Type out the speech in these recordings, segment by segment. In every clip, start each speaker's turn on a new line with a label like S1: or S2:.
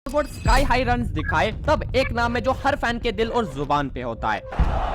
S1: Sky high run दिखाए, तब एक नाम है जो हर फैन के दिल और जुबान पे होता है।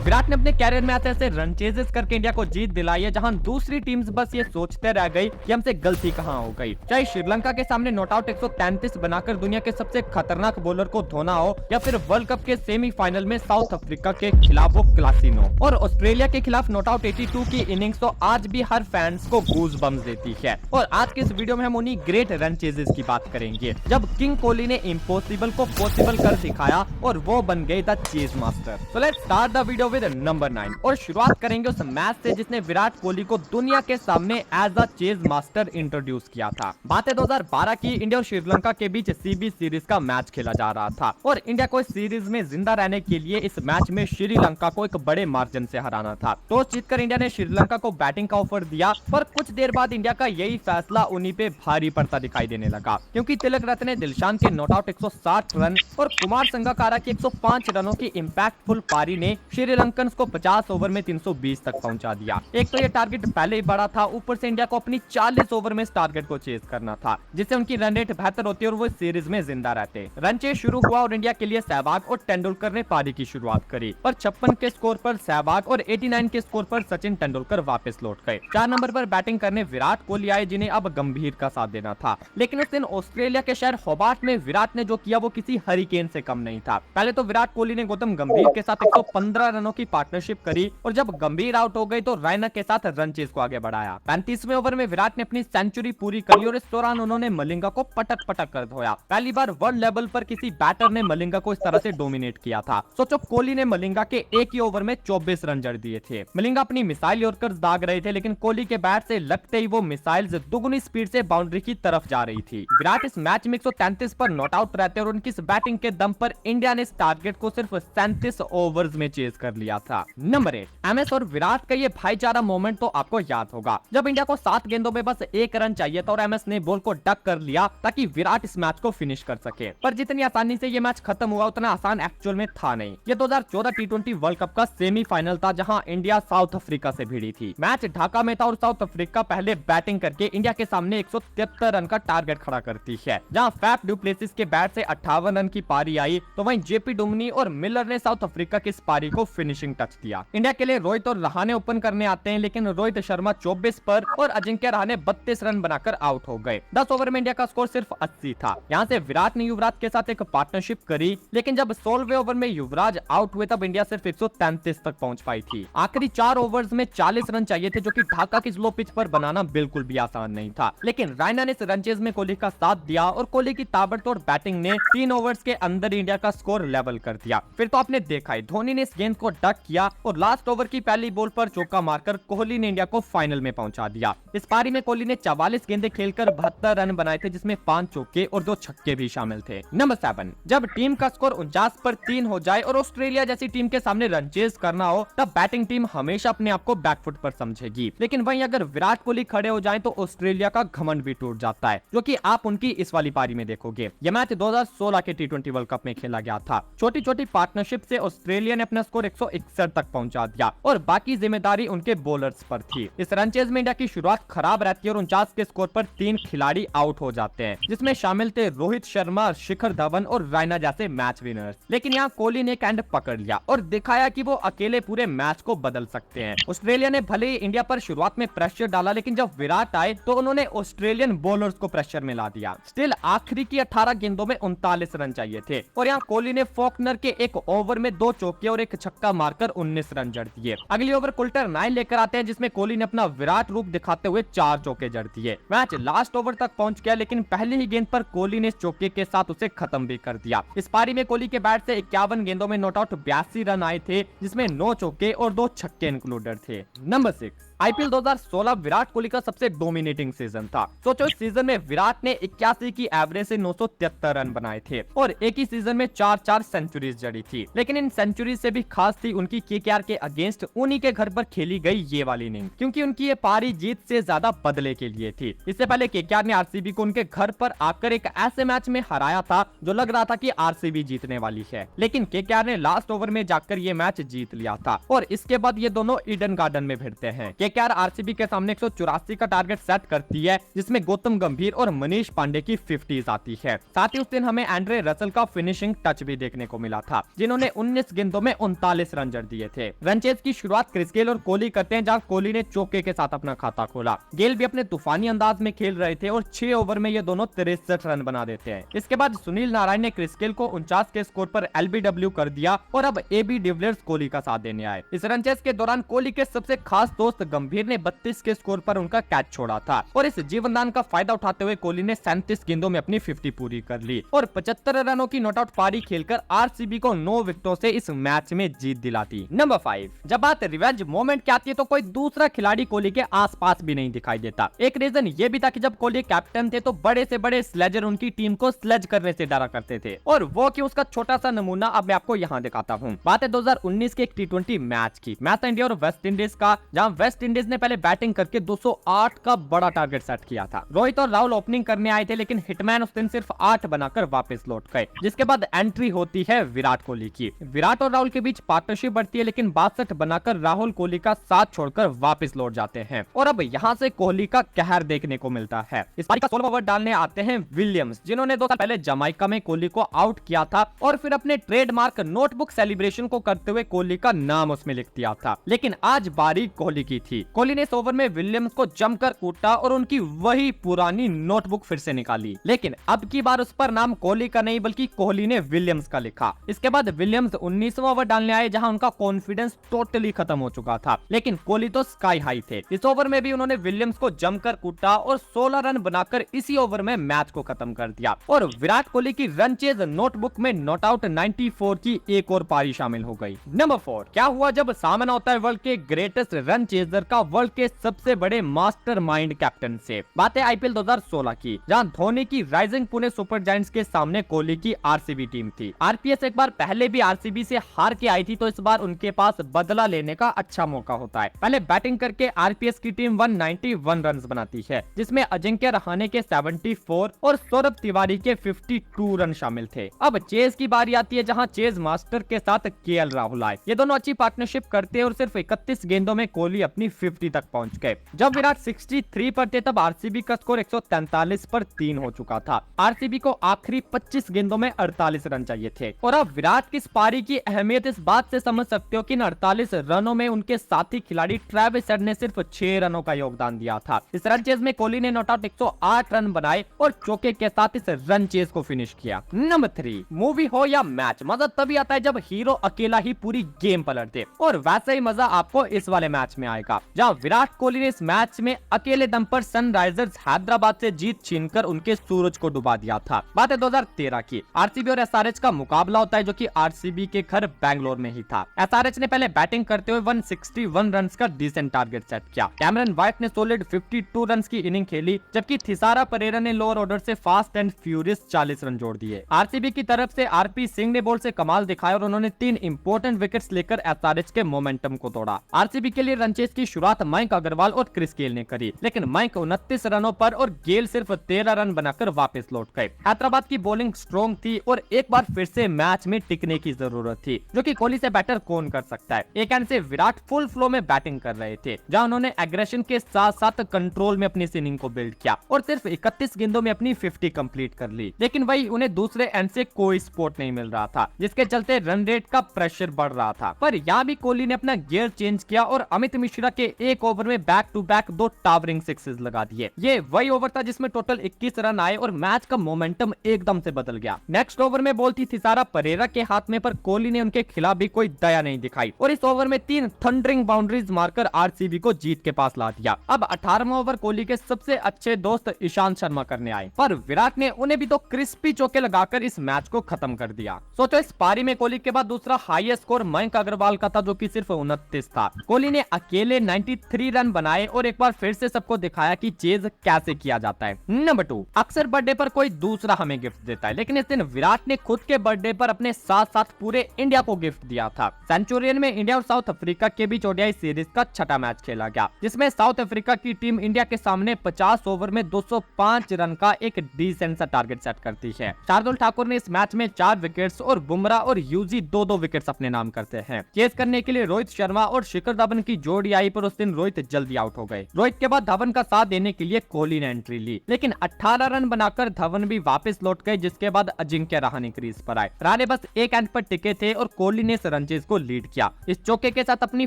S1: विराट ने अपने कैरियर में ऐसे रन चेजेस करके इंडिया को जीत दिलाई है, जहां दूसरी टीम्स बस ये सोचते रह गई कि हमसे गलती कहां हो गई। चाहे श्रीलंका के सामने नॉट आउट 133 बनाकर दुनिया के सबसे खतरनाक बॉलर को धोना हो, या फिर वर्ल्ड कप के सेमीफाइनल में साउथ अफ्रीका के खिलाफ वो क्लासिनो और ऑस्ट्रेलिया के खिलाफ नॉट आउट 82 की इनिंग्स तो आज भी हर फैंस को गूज बम्स देती है। और आज के इस वीडियो में हम उन्हीं ग्रेट रन चेजेस की बात करेंगे, जब किंग कोहली ने इम्पॉसिबल को पॉसिबल कर दिखाया और वो बन गए the chase master. So let's start the video with number 9 और शुरुआत करेंगे उस मैच से जिसने विराट कोहली को दुनिया के सामने as a chase master introduce किया था। बात है 2012 की, इंडिया और श्रीलंका के बीच सीबी सीरीज का मैच खेला जा रहा था और इंडिया को इस सीरीज में जिंदा रहने के लिए इस मैच में श्रीलंका को एक बड़े मार्जिन से हराना था। टॉस जीतकर इंडिया ने श्रीलंका को बैटिंग का ऑफर दिया, पर कुछ देर बाद इंडिया का यही फैसला उन्हीं पे भारी पड़ता दिखाई देने लगा, क्योंकि तिलक रत्न ने दिलशान के नॉट आउट 160 रन और कुमार संगकारा की 105 रनों की इंपैक्टफुल पारी ने श्रीलंकन को 50 ओवर में 320 तक पहुंचा दिया। एक तो ये टारगेट पहले ही बड़ा था, ऊपर से इंडिया को अपनी 40 ओवर में इस टारगेट को चेज करना था, जिससे उनकी रन रेट बेहतर होती और वो सीरीज में जिंदा रहते। रन चेज शुरू हुआ और इंडिया के लिए सहवाग और तेंदुलकर ने पारी की शुरुआत करी, पर 56 के स्कोर पर सहवाग और 89 के स्कोर पर सचिन तेंदुलकर वापस लौट गए। 4 नंबर पर बैटिंग करने विराट कोहली आए, जिन्हें अब गंभीर का साथ देना था। लेकिन उस दिन ऑस्ट्रेलिया के शहर होबार्ट में विराट ने जो किया वो किसी हरिकेन से कम नहीं था। पहले तो विराट कोहली ने गौतम गंभीर के साथ 115 रनों की पार्टनरशिप करी और जब गंभीर आउट हो गई तो रैना के साथ रन चेज को आगे बढ़ाया। 35वें ओवर में विराट ने अपनी सेंचुरी पूरी करी और इस दौरान उन्होंने मलिंगा को पटक पटक कर धोया। पहली बार वर्ल्ड लेवल पर किसी बैटर ने मलिंगा को इस तरह से डोमिनेट किया था। सोचो, कोहली ने मलिंगा के एक ही ओवर में 24 रन जड़ दिए थे। मलिंगा अपनी मिसाइल यॉर्कर्स दाग रहे थे, लेकिन कोहली के बैट से लगते ही वो मिसाइल्स दुगुनी स्पीड से बाउंड्री की तरफ जा रही थी। विराट इस मैच में 133 पर नॉट आउट रहते और उनकी इस बैटिंग के दम पर इंडिया ने इस टारगेट को सिर्फ 37 ओवर्स में चेज कर लिया था। नंबर 8, एमएस और विराट का ये भाईचारा मोमेंट तो आपको याद होगा, जब इंडिया को 7 गेंदों में बस 1 रन चाहिए था और एमएस ने बॉल को डक कर लिया ताकि विराट इस मैच को फिनिश कर सके। पर जितनी आसानी से ये मैच खत्म हुआ उतना आसान एक्चुअल में था नहीं। ये 2014 टी20 वर्ल्ड कप का सेमीफाइनल था, जहां इंडिया साउथ अफ्रीका से भिड़ी थी। मैच ढाका में था और साउथ अफ्रीका पहले बैटिंग करके इंडिया के सामने 173 रन का टारगेट खड़ा करती है। जहां फैफ डू प्लेसिस के बैट से 58 रन की पारी आई, तो वहीं जेपी डुमनी और मिलर ने साउथ अफ्रीका की इस पारी को फिनिशिंग टच दिया। इंडिया के लिए रोहित और रहाणे ओपन करने आते हैं, लेकिन रोहित शर्मा 24 पर और अजिंक्य रहाणे 32 रन बनाकर आउट हो गए। 10 ओवर में इंडिया का स्कोर सिर्फ 80 था। यहाँ से विराट ने युवराज के साथ एक पार्टनरशिप करी, लेकिन जब 16वें ओवर में युवराज आउट हुए तब इंडिया सिर्फ 133 तक पहुंच पाई थी। आखिरी 4 ओवर्स में 40 रन चाहिए थे, जो कि ढाका की स्लो पिच पर बनाना बिल्कुल भी आसान नहीं था। लेकिन रैना ने इस रन चेज में कोहली का साथ दिया और कोहली की ताबड़तोड़ बैटिंग ने 3 ओवर्स के अंदर इंडिया का स्कोर लेवल कर दिया। फिर तो आपने देखा है, धोनी ने इस गेंद को डक किया और लास्ट ओवर की पहली बॉल पर चौका मारकर कोहली ने इंडिया को फाइनल में पहुंचा दिया। इस पारी में कोहली ने 44 गेंदें खेलकर 72 रन बनाए थे, जिसमें 5 चौके और 2 छक्के भी शामिल थे। नंबर 7, जब टीम का स्कोर 49 पर 3 हो जाए और ऑस्ट्रेलिया जैसी टीम के सामने रन चेज करना हो, तब बैटिंग टीम हमेशा अपने आप को बैकफुट पर समझेगी। लेकिन वहीं अगर विराट कोहली खड़े हो जाएं तो ऑस्ट्रेलिया का घमंड भी टूट जाता है, जो कि आप उनकी इस वाली पारी में देखोगे। यह मैच 2016 के टी20 वर्ल्ड कप में खेला गया था। छोटी छोटी पार्टनरशिप से ऑस्ट्रेलिया ने अपना स्कोर 161 तक पहुंचा दिया और बाकी जिम्मेदारी उनके बॉलर्स पर थी। इस रन चेज में इंडिया की शुरुआत खराब रहती है और 49 के स्कोर पर 3 खिलाड़ी आउट हो जाते हैं, जिसमें शामिल थे रोहित शर्मा, शिखर धवन और रैना जैसे मैच विनर्स। लेकिन यहाँ कोहली ने कैंड पकड़ लिया और दिखाया कि वो अकेले पूरे मैच को बदल सकते हैं। ऑस्ट्रेलिया ने भले ही इंडिया पर शुरुआत में प्रेशर डाला, लेकिन जब विराट आए तो उन्होंने ऑस्ट्रेलियन बॉलर्स को प्रेशर में ला दिया। स्टिल आखिरी की 18 गेंदों में 39 रन चाहिए थे और यहाँ कोहली ने फॉकनर के एक ओवर में 2 चौके और 1 छक्का मारकर 19 रन जड़ दिए। अगली ओवर कुल्टर 9 लेकर आते हैं, जिसमें कोहली ने अपना विराट रूप दिखाते हुए 4 चौके जड़ दिए। मैच लास्ट ओवर तक पहुंच गया, लेकिन पहली ही गेंद पर कोहली ने इस चौके के साथ उसे खत्म भी कर दिया। इस पारी में कोहली के बैट से 51 गेंदों में नॉट आउट 82 रन आए थे, जिसमें 9 चौके और 2 छक्के इंक्लूडेड थे। नंबर 6, आईपीएल 2016 विराट कोहली का सबसे डोमिनेटिंग सीजन था। सोचो, इस सीजन में विराट ने 81 की एवरेज से 973 रन बनाए थे और एक ही सीजन में 4 सेंचुरीज जड़ी थी। लेकिन इन सेंचुरीज से भी खास थी उनकी केकेआर के अगेंस्ट उन्हीं के घर पर खेली गई ये वाली इनिंग, क्योंकि उनकी ये पारी जीत से ज्यादा बदले के लिए थी। इससे पहले केकेआर ने आरसीबी को उनके घर पर आकर एक ऐसे मैच में हराया था जो लग रहा था कि आरसीबी जीतने वाली है, लेकिन केकेआर ने लास्ट ओवर में जाकर ये मैच जीत लिया था और इसके बाद ये दोनों ईडन गार्डन में भिड़ते हैं। केकेआर आरसीबी के सामने 184 का टारगेट सेट करती है, जिसमें गौतम गंभीर और मनीष पांडे की 50s आती है। साथ ही उस दिन हमें एंड्रे रसल का फिनिशिंग टच भी देखने को मिला था, जिन्होंने 19 गेंदों में 39 रन जड़ दिए थे। रनचेज की शुरुआत क्रिस गेल और कोहली करते हैं, जहां कोहली ने चौके के साथ अपना खाता खोला। गेल भी अपने तूफानी अंदाज में खेल रहे थे और 6 ओवर में ये दोनों 63 रन बना देते हैं। इसके बाद सुनील नारायण ने क्रिस गेल को 49 के स्कोर पर एलबीडब्ल्यू कर दिया और अब एबी डिविलियर्स कोहली का साथ देने आए। इस रनचेज के दौरान कोहली के सबसे खास दोस्त गंभीर ने 32 के स्कोर पर उनका कैच छोड़ा था और इस जीवनदान का फायदा उठाते हुए कोहली ने 37 गेंदों में अपनी 50 पूरी कर ली और 75 रनों की नॉट आउट पारी खेलकर आरसीबी को 9 विकेटों से इस मैच में जीत दिलाती। नंबर 5, जब बात रिवेंज मोमेंट की आती है तो कोई दूसरा खिलाड़ी कोहली के आसपास भी नहीं दिखाई देता। एक रीजन ये भी था कि जब कोहली कैप्टन थे तो बड़े से बड़े स्लेजर उनकी टीम को स्लेज करने से डरा करते थे, और वो कि उसका छोटा सा नमूना अब मैं आपको यहाँ दिखाता हूँ। बात है 2019 के एक T20 मैच की। मैच था इंडिया और वेस्ट इंडीज का, जहाँ वेस्ट इंडीज ने पहले बैटिंग करके 208 का बड़ा टारगेट सेट किया था। रोहित और राहुल ओपनिंग करने आए थे, लेकिन हिटमैन उस दिन सिर्फ 8 बनाकर वापस लौट गए, जिसके बाद एंट्री होती है विराट कोहली की। विराट और राहुल के बीच पार्टनरशिप बढ़ती है, लेकिन 62 बनाकर राहुल कोहली का साथ छोड़कर वापस लौट जाते हैं और अब यहाँ से कोहली का कहर देखने को मिलता है। इस पारी का 16वां ओवर डालने आते हैं विलियम्स, जिन्होंने 2 साल पहले जमाइका में कोहली को आउट किया था और फिर अपने ट्रेडमार्क नोटबुक सेलिब्रेशन को करते हुए कोहली का नाम उसमें लिख दिया था। लेकिन आज बारी कोहली की थी। कोहली ने इस ओवर में विलियम्स को जमकर कूटा और उनकी वही पुरानी नोटबुक फिर से निकाली, लेकिन अब की बार उस पर नाम कोहली का नहीं बल्कि कोहली ने विलियम्स का लिखा। इसके बाद विलियम्स 19वां ओवर डालने आए, जहां उनका कॉन्फिडेंस टोटली खत्म हो चुका था, लेकिन कोहली तो स्काई हाई थे। इस ओवर में भी उन्होंने विलियम्स को जमकर कूटा और 16 रन बनाकर इसी ओवर में मैच को खत्म कर दिया और विराट कोहली की रन चेज नोटबुक में नॉट आउट 94 की एक और पारी शामिल हो गई। नंबर 4, क्या हुआ जब सामना होता है वर्ल्ड के ग्रेटेस्ट रन चेजर का, वर्ल्ड के सबसे बड़े मास्टरमाइंड कैप्टन से। बात है आईपीएल 2016 की, जहां धोनी की राइजिंग पुणे सुपर जायंट्स के सामने कोहली की आरसीबी टीम थी। आरपीएस एक बार पहले भी आरसीबी से हार के आई थी, तो इस बार उनके पास बदला लेने का अच्छा मौका होता है। पहले बैटिंग करके आरपीएस की टीम 191 रन बनाती है, जिसमें अजिंक्य रहाणे के 74 और सौरभ तिवारी के 52 रन शामिल थे। अब चेज की बारी आती है, जहां चेज मास्टर के साथ केएल राहुल आए। ये दोनों अच्छी पार्टनरशिप करते हैं और सिर्फ 31 गेंदों में कोहली अपनी 50 तक पहुंच गए। जब विराट 63 पर थे तब आरसीबी का स्कोर 143 पर 3 हो चुका था। आरसीबी को आखिरी 25 गेंदों में 48 रन चाहिए थे और अब विराट की इस पारी की अहमियत इस बात से समझ सकते हो कि इन 48 रनों में उनके साथी खिलाड़ी ट्रेविस हेड ने सिर्फ 6 रनों का योगदान दिया था। इस रन चेज में कोहली ने नॉट आउट 108 रन बनाए और चौके के साथ इस रन चेज को फिनिश किया। नंबर 3, मूवी हो या मैच, मजा तभी आता है जब हीरो अकेला ही पूरी गेम पलट दे, और वैसा ही मजा आपको इस वाले मैच में आएगा, जहां विराट कोहली ने इस मैच में अकेले दम पर सनराइजर्स हैदराबाद से जीत छीनकर उनके सूरज को डुबा दिया था। बात है 2013 की। आरसीबी और एसआरएच का मुकाबला होता है, जो कि आरसीबी के घर बैंगलोर में ही था। एसआरएच ने पहले बैटिंग करते हुए 161 रन का डिसेंट टारगेट सेट किया। कैमरन व्हाइट ने सॉलिड 52 रन की इनिंग खेली, जबकि थिसारा परेरा ने लोअर ऑर्डर से फास्ट एंड फ्यूरियस 40 रन जोड़ दिए। आरसीबी की तरफ से आरपी सिंह ने बॉल से कमाल दिखाया और उन्होंने 3 इंपॉर्टेंट विकेट्स लेकर एसआरएच के मोमेंटम को तोड़ा। आरसीबी के लिए रनचेज की शुरुआत मयंक अग्रवाल और क्रिस गेल ने करी, लेकिन मयंक 29 रनों पर और गेल सिर्फ 13 रन बनाकर वापस लौट गए। हैदराबाद की बॉलिंग स्ट्रॉन्ग थी और एक बार फिर से मैच में टिकने की जरूरत थी, जो कि कोहली से बेटर कौन कर सकता है। एक एंड से विराट फुल फ्लो में बैटिंग कर रहे थे, जहां उन्होंने एग्रेशन के साथ साथ कंट्रोल में अपनी इनिंग को बिल्ड किया और सिर्फ 31 गेंदों में अपनी 50 कंप्लीट कर ली। लेकिन वही उन्हें दूसरे एंड से कोई सपोर्ट नहीं मिल रहा था, जिसके चलते रन रेट का प्रेशर बढ़ रहा था। पर यहाँ भी कोहली ने अपना गियर चेंज किया और अमित मिश्रा के एक ओवर में back to back 2 towering sixes लगा दिए। ये वही ओवर था जिसमें टोटल 21 रन आए और मैच का मोमेंटम एकदम से बदल गया। नेक्स्ट ओवर में बॉल थी थिसारा परेरा के हाथ में, पर कोहली ने उनके खिलाफ भी कोई दया नहीं दिखाई और इस ओवर में 3 थंडरिंग बाउंड्रीज मारकर आरसीबी को जीत के पास ला दिया। अब 18वां ओवर कोहली के सबसे अच्छे दोस्त ईशांत शर्मा करने आए, पर विराट ने उन्हें भी 2 क्रिस्पी चौके लगाकर इस मैच को खत्म कर दिया। सोचो इस पारी में कोहली के बाद दूसरा हाईएस्ट स्कोर मयंक अग्रवाल का था, जो कि सिर्फ 29 था। कोहली ने अकेले 93 रन बनाए और एक बार फिर से सबको दिखाया कि चेज कैसे किया जाता है। नंबर 2, अक्सर बर्थडे पर कोई दूसरा हमें गिफ्ट देता है, लेकिन इस दिन विराट ने खुद के बर्थडे पर अपने साथ साथ पूरे इंडिया को गिफ्ट दिया था। सेंचुरियन में इंडिया और साउथ अफ्रीका के बीच ओडीआई सीरीज का 6ठा मैच खेला गया, जिसमें साउथ अफ्रीका की टीम इंडिया के सामने 50 ओवर में 205 रन का एक डिसेंट सा टारगेट सेट करती है। शार्दुल ठाकुर ने इस मैच में 4 विकेट्स और बुमराह और यूजी 2-2 विकेट्स अपने नाम करते हैं। चेस करने के लिए रोहित शर्मा और शिखर धवन की जोड़ी आई, पर पर उस दिन रोहित जल्दी आउट हो गए। रोहित के बाद धवन का साथ देने के लिए कोहली ने एंट्री ली, लेकिन 18 रन बनाकर धवन भी वापस लौट गए, जिसके बाद अजिंक्य रहाणे क्रीज पर आए। रहाणे बस एक एंड पर टिके थे और कोहली ने इस रनचेज को लीड किया। इस चौके के साथ अपनी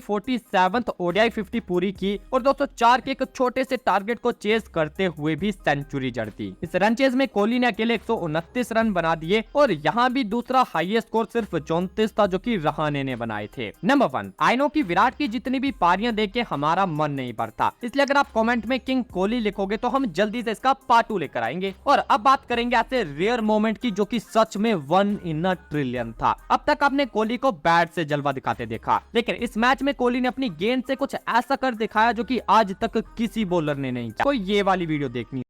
S1: 47th ओडीआई 50 पूरी की और 204 के एक छोटे से टारगेट को चेस करते हुए भी सेंचुरी जड़ दी। इस रनचेज में कोहली ने अकेले 129 रन बना दिए और यहाँ भी दूसरा हाईएस्ट स्कोर सिर्फ 34 था, जो कि रहाणे ने बनाए थे। नंबर 1, आई नो कि विराट की जितनी भी पारियां देख के हमारा मन नहीं भरता, इसलिए अगर आप कमेंट में किंग कोहली लिखोगे तो हम जल्दी से इसका पार्ट 2 लेकर आएंगे। और अब बात करेंगे ऐसे रेयर मोमेंट की जो कि सच में 1 in a ट्रिलियन था। अब तक आपने कोहली को बैट से जलवा दिखाते देखा, लेकिन इस मैच में कोहली ने अपनी गेंद से कुछ ऐसा कर दिखाया जो कि आज तक किसी बॉलर ने नहीं किया। कोई ये वाली वीडियो देखनी